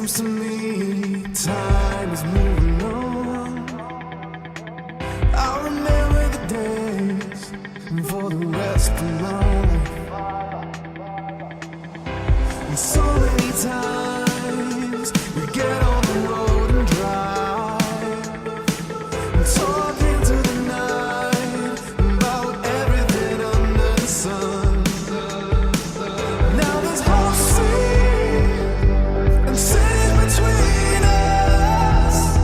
seems to me time is moving on. I remember the days for the rest of my life. And so many times we get on the road and drive and talk into the night about everything under the sun. Now there's hope and cities between us.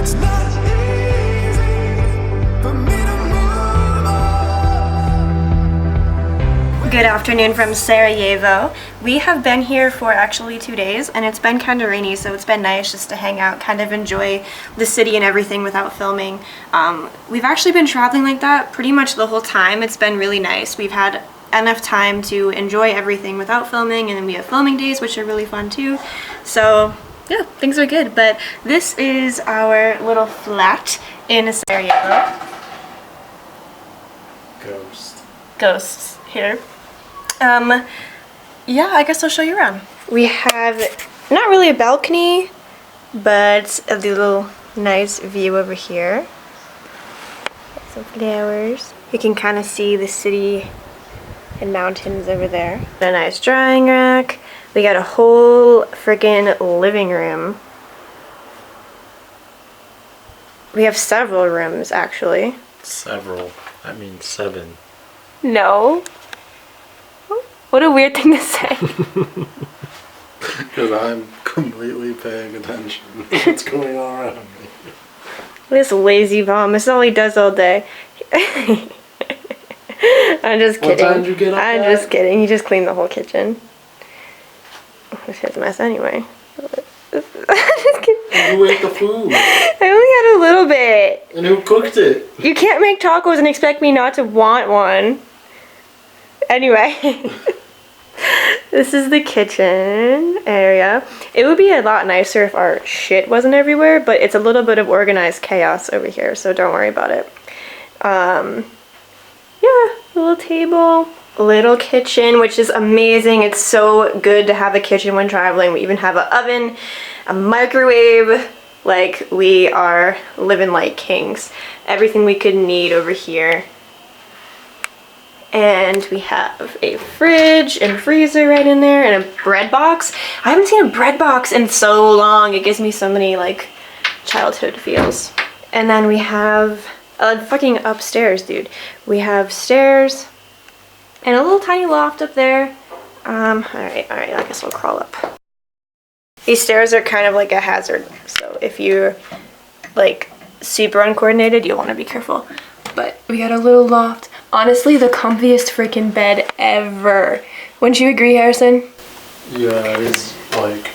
It's not easy for me to move on. Good afternoon from Sarajevo. We have been here for actually 2 days and it's been kind of rainy, so it's been nice just to hang out, kind of enjoy the city and everything without filming. We've actually been traveling like that pretty much the whole time. It's been really nice. We've had enough time to enjoy everything without filming, and then we have filming days which are really fun too. So yeah, things are good. But this is our little flat in Sarajevo. Ghosts here. Yeah, I guess I'll show you around. We have not really a balcony, but a little nice view over here. Some flowers. You can kind of see the city and mountains over there. A nice drying rack. We got a whole freaking living room. We have several rooms actually. Several. I mean 7. No. What a weird thing to say. Because I'm completely paying attention to what's going on around me. This lazy bum. This is all he does all day. I'm just kidding. What time did you get up I'm at? just kidding. He just cleaned the whole kitchen. It's his mess anyway. Just kidding. And who ate the food? I only had a little bit. And who cooked it? You can't make tacos and expect me not to want one. Anyway. This is the kitchen area. It would be a lot nicer if our shit wasn't everywhere, but it's a little bit of organized chaos over here, so don't worry about it. Yeah, little table, little kitchen, which is amazing. It's so good to have a kitchen when traveling. We even have an oven, a microwave. Like, we are living like kings. Everything we could need over here. And we have a fridge and freezer right in there, and a bread box. I haven't seen a bread box in so long. It gives me so many like childhood feels. And then we have fucking upstairs, dude. We have stairs and a little tiny loft up there. Alright, I guess we'll crawl up. These stairs are kind of like a hazard, so if you're like super uncoordinated, you'll want to be careful. But we got a little loft. Honestly, the comfiest freaking bed ever. Wouldn't you agree, Harrison? Yeah, it's like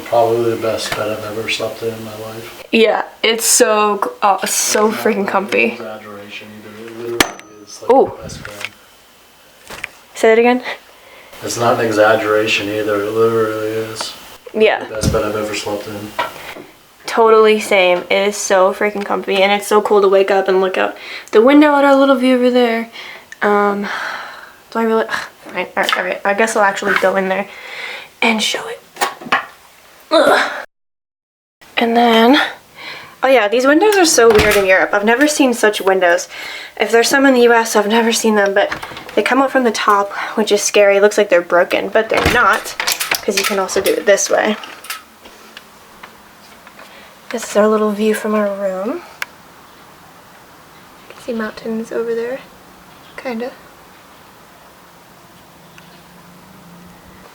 probably the best bed I've ever slept in my life. Yeah, it's so freaking comfy. Not an exaggeration either. It literally is like Ooh. the best bed. Say that again? It's not an exaggeration either. It literally is Yeah. the best bed I've ever slept in. Totally same. It is so freaking comfy, and it's so cool to wake up and look out the window at our little view over there. Do I really? Fine. Alright. I guess I'll actually go in there and show it. Ugh. And then, oh yeah, these windows are so weird in Europe. I've never seen such windows. If there's some in the US, I've never seen them, but they come up from the top, which is scary. It looks like they're broken, but they're not, because you can also do it this way. This is our little view from our room. You can see mountains over there, kinda.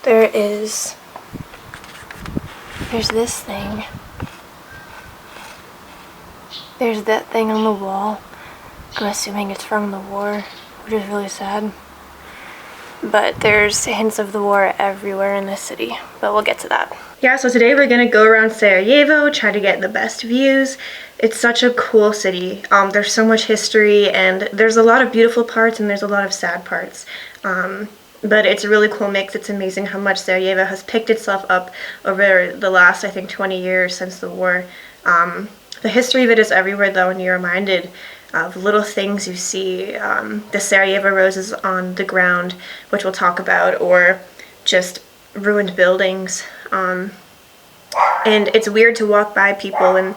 There's this thing. There's that thing on the wall. I'm assuming it's from the war, which is really sad. But there's hints of the war everywhere in this city, but we'll get to that. Yeah, so today we're gonna go around Sarajevo, try to get the best views. It's such a cool city. There's so much history, and there's a lot of beautiful parts and there's a lot of sad parts. But it's a really cool mix. It's amazing how much Sarajevo has picked itself up over the last, I think, 20 years since the war. The history of it is everywhere though, and you're reminded of little things you see. The Sarajevo roses on the ground, which we'll talk about, or just ruined buildings. And it's weird to walk by people and,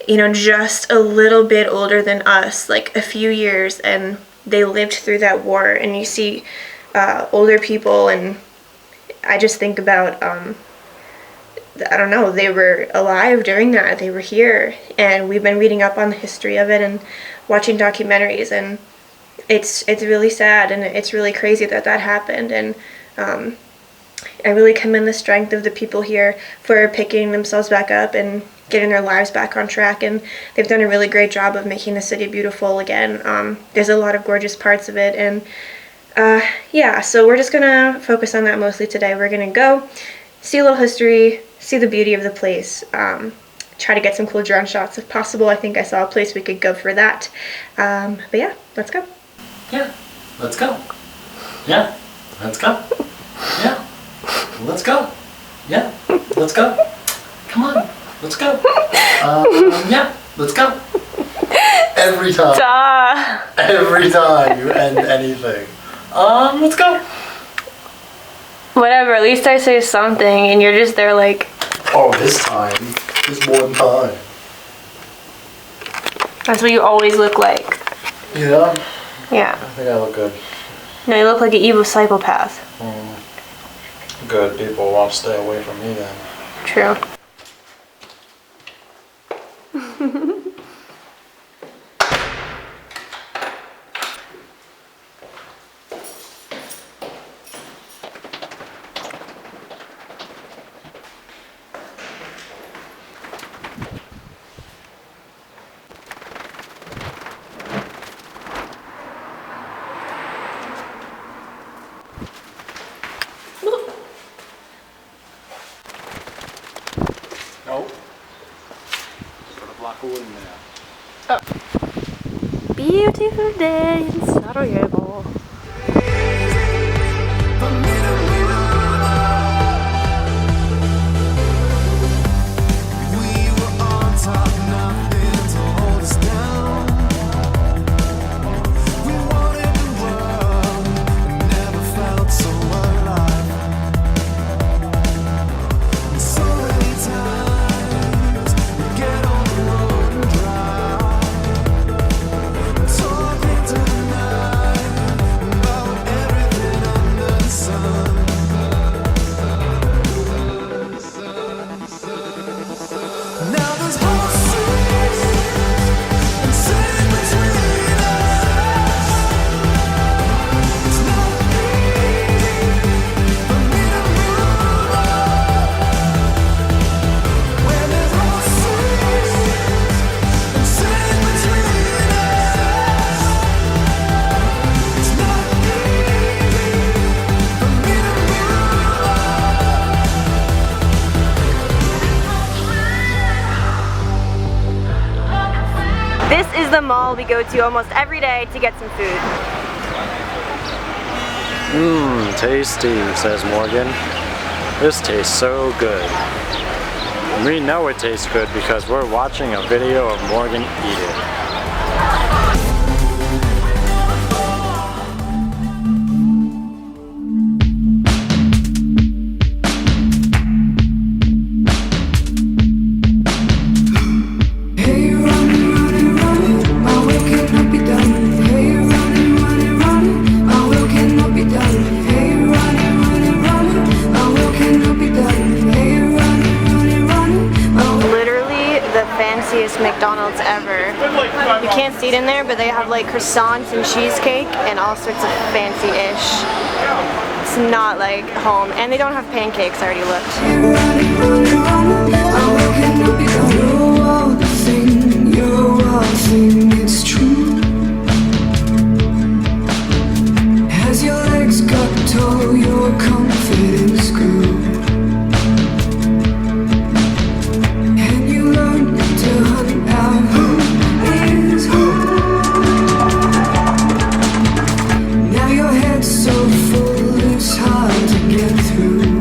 you know, just a little bit older than us, like a few years, and they lived through that war, and you see older people, and I just think about, I don't know, they were alive during that, they were here, and we've been reading up on the history of it and watching documentaries, and it's really sad, and it's really crazy that that happened, and I really commend the strength of the people here for picking themselves back up and getting their lives back on track, and they've done a really great job of making the city beautiful again. There's a lot of gorgeous parts of it, and yeah, so we're just gonna focus on that mostly today. We're gonna go see a little history, see the beauty of the place, try to get some cool drone shots if possible. I think I saw a place we could go for that. But yeah, let's go. Yeah, let's go. Yeah, let's go. Yeah, let's go. Yeah, let's go. Come on, let's go. Yeah, let's go. Every time. Duh. Every time you end anything. Let's go. Whatever, at least I say something and you're just there like... Oh, this time. This one time. That's what you always look like. Yeah? Yeah. I think I look good. No, you look like an evil psychopath. Good. People won't stay away from me then. True. Nope. Put a block of wood in there. Beautiful day in Sarajevo. We were on top, nothing to hold us down. We wanted the world, and never felt so alive. And so many times we get on the road and drive, talking to the night about everything under the sun. Now there's horses and sand between us. It's not easy for me to move on. When there's horses and sand between us, it's not easy for me to move on. This is the mall we go to almost every day to get some food. Tasty, says Morgan. This tastes so good. And we know it tastes good because we're watching a video of Morgan eat it. Hey, running, running, running, my will cannot be done. Hey, running, running, running, my will cannot be done. Hey, running, running, running, my will cannot be done. Hey, running, running, running, my will. Literally the fanciest McDonald's ever. You can't see it in there, but they have like croissants and cheesecake and all sorts of fancy-ish. It's not like home, and they don't have pancakes, I already looked. Running, running, running, my will cannot be done. You're all the thing, it's true. As your legs got tall, your confidence grew. And you learned to hunt out who is who. Now your head's so full, it's hard to get through.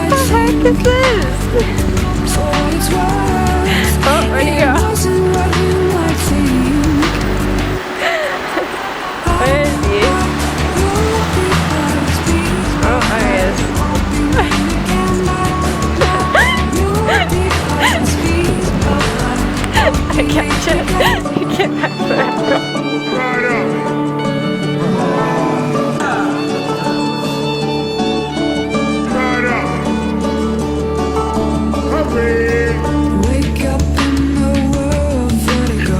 What the heck is this? For what it's worth, Oh, where'd he it go? wasn't what you might think. Where is he? Oh, there he is. I can't get back to that. Wake up in the world vertigo.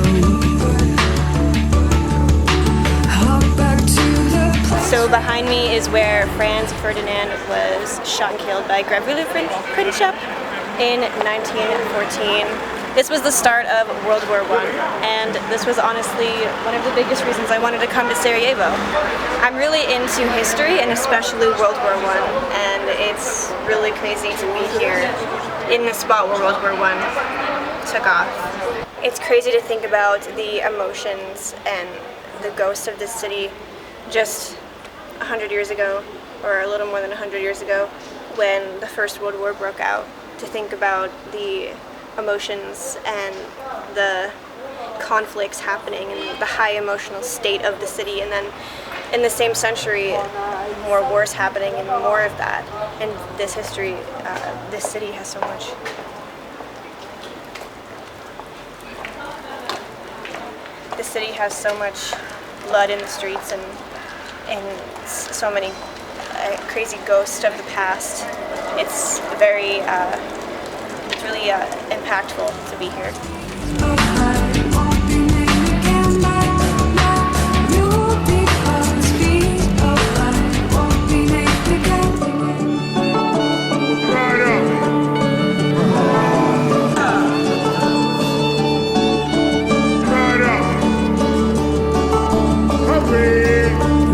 Hop back to the place. So behind me is where Franz Ferdinand was shot and killed by Gravula Princip in 1914. This was the start of World War I, and this was honestly one of the biggest reasons I wanted to come to Sarajevo. I'm really into history, and especially World War I, and it's really crazy to be here in the spot where World War I took off. It's crazy to think about the emotions and the ghost of this city just 100 years ago, or a little more than 100 years ago, when the First World War broke out. To think about the emotions and the conflicts happening and the high emotional state of the city, and then in the same century more wars happening and more of that. And this history, this city has so much. The city has so much blood in the streets and so many crazy ghosts of the past. It's very it's really impactful to be here.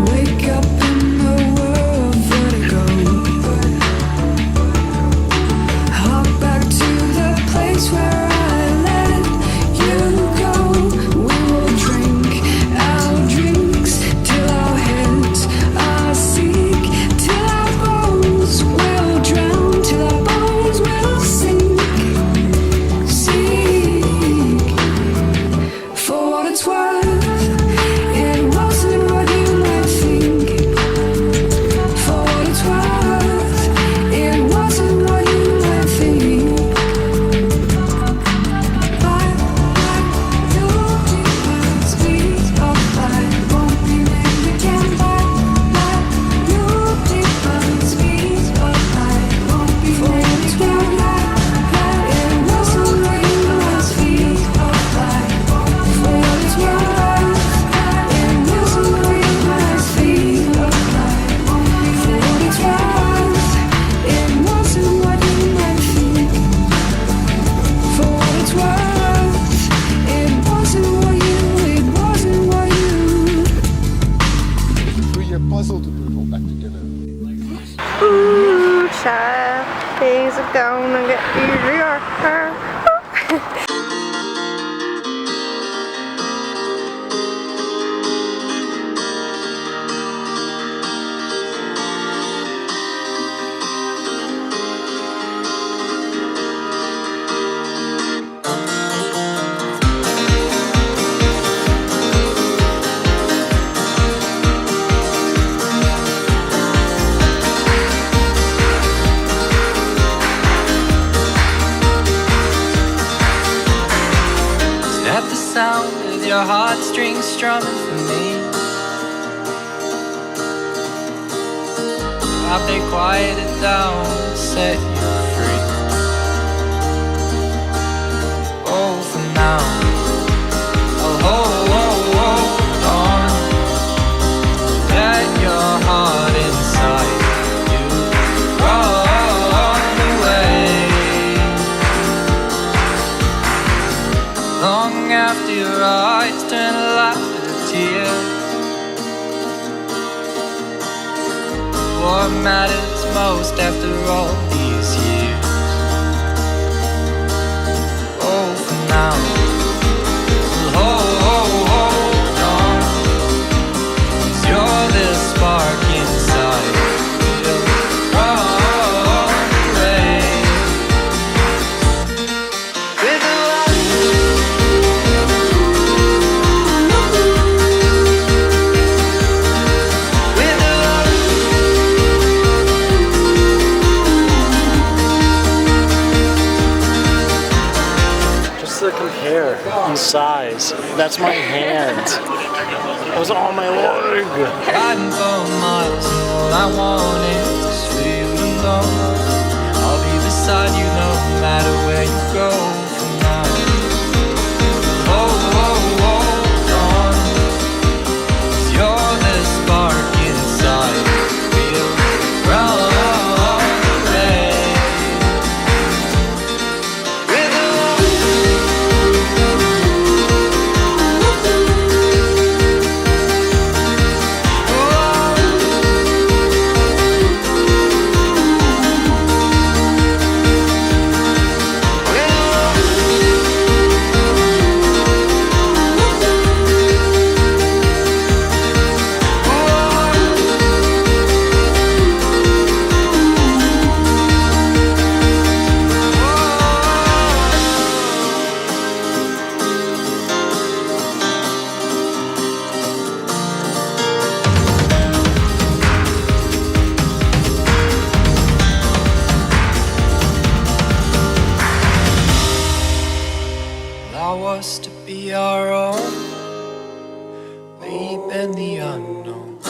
Wake up in the world vertigo. Hop back to the place where I let you go. We will drink our drinks till our heads are sick, till our bones will drown, till our bones will sink. For what it's worth, it wasn't what you might think. For what it's worth, it wasn't what you might think. But you'll be speed of light won't be made again. But you'll be speed of light won't be made again. It wasn't what you might speed of light. For what it's worth, it wasn't what you might speed of light. For what it's worth, it wasn't what you might think. For what it's worth, it wasn't what you. Put your puzzle to put it all back together. Ooh, child, things are gonna get easier. At the sound of your heartstrings strumming for me, I've been quieted down, set you free. Oh, for now, I'll hold on. Let your heart inside you run away. Long after your eyes turn to laughter to tears, what matters most after all these years? Oh, for now, hold on, 'cause you're the spark inside. We'll run away. size. That's my hand. That was on my leg. Riding for miles, all I want is to feel alone. I'll be beside you no matter where you go from now. Oh, hold on, 'cause you're the spark inside. Feel right away. With a allow us to be our own, leap in the unknown. I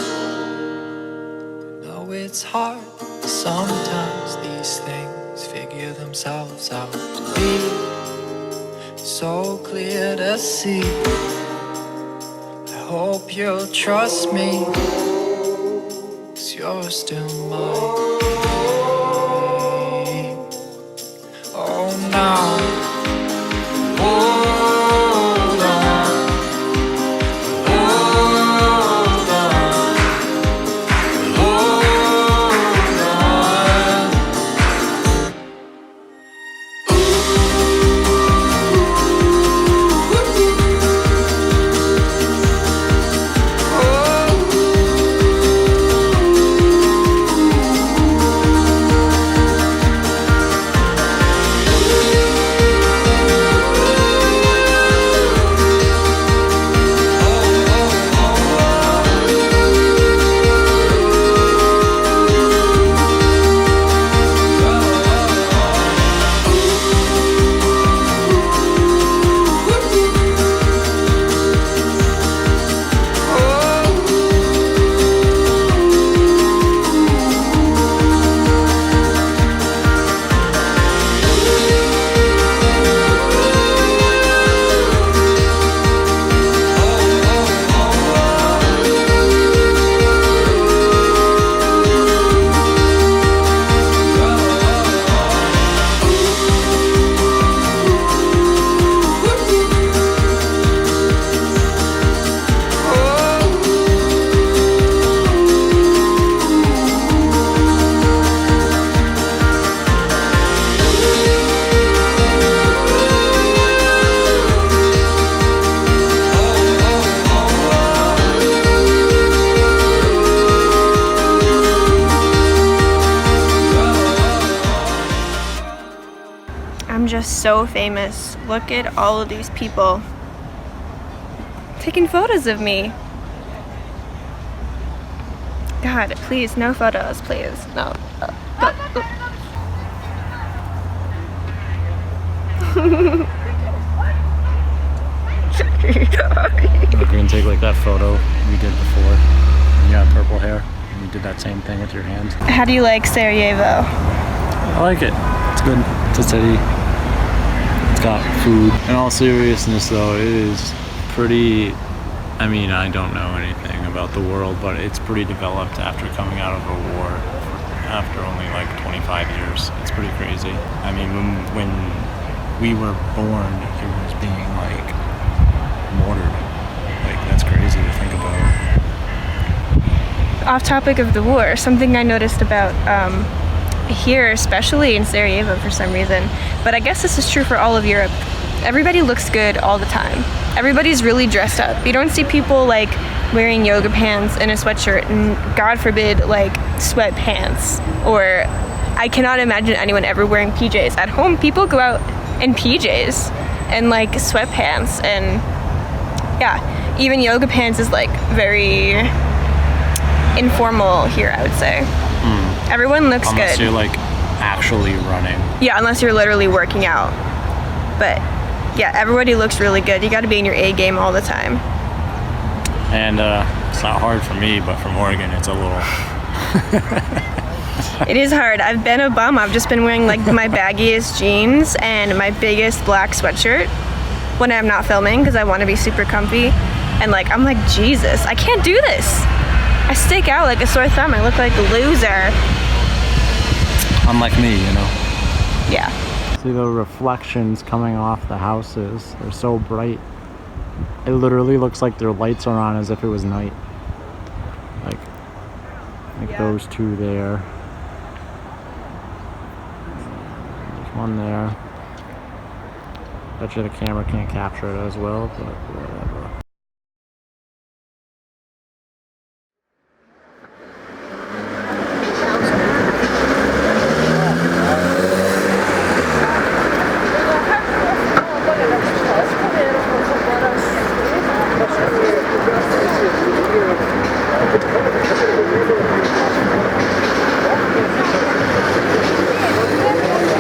know it's hard, but sometimes these things figure themselves out to be so clear to see. I hope you'll trust me, 'cause you're still mine. Oh, now hold on, hold on, hold on. I'm just so famous. Look at all of these people taking photos of me. God, please, no photos, please. No. We're gonna take like that photo we did before. You got purple hair, and you did that same thing with your hand. How do you like Sarajevo? I like it. It's good. It's a city. It's got food. In all seriousness though, it is pretty, I mean, I don't know anything about the world, but it's pretty developed after coming out of a war after only like 25 years. It's pretty crazy. I mean, when we were born, it was being like mortared. Like, that's crazy to think about. Off topic of the war, something I noticed about here, especially in Sarajevo for some reason, but I guess this is true for all of Europe. Everybody looks good all the time. Everybody's really dressed up. You don't see people like wearing yoga pants and a sweatshirt and, God forbid, like sweatpants. Or I cannot imagine anyone ever wearing PJs. At home, people go out in PJs and like sweatpants, and yeah, even yoga pants is like very informal here, I would say. Everyone looks Unless good. you're like actually running. Yeah, unless you're literally working out. But Yeah, everybody looks really good. You got to be in your A game all the time. And it's not hard for me, but for Morgan, it's a little. It is hard. I've been a bum. I've just been wearing like my baggiest jeans and my biggest black sweatshirt when I'm not filming because I want to be super comfy. And like, I'm like, Jesus, I can't do this. I stick out like a sore thumb. I look like a loser. Unlike me, you know. Yeah. See the reflections coming off the houses. They're so bright. It literally looks like their lights are on as if it was night. Like Yeah. those two there. There's one there. Bet you the camera can't capture it as well, but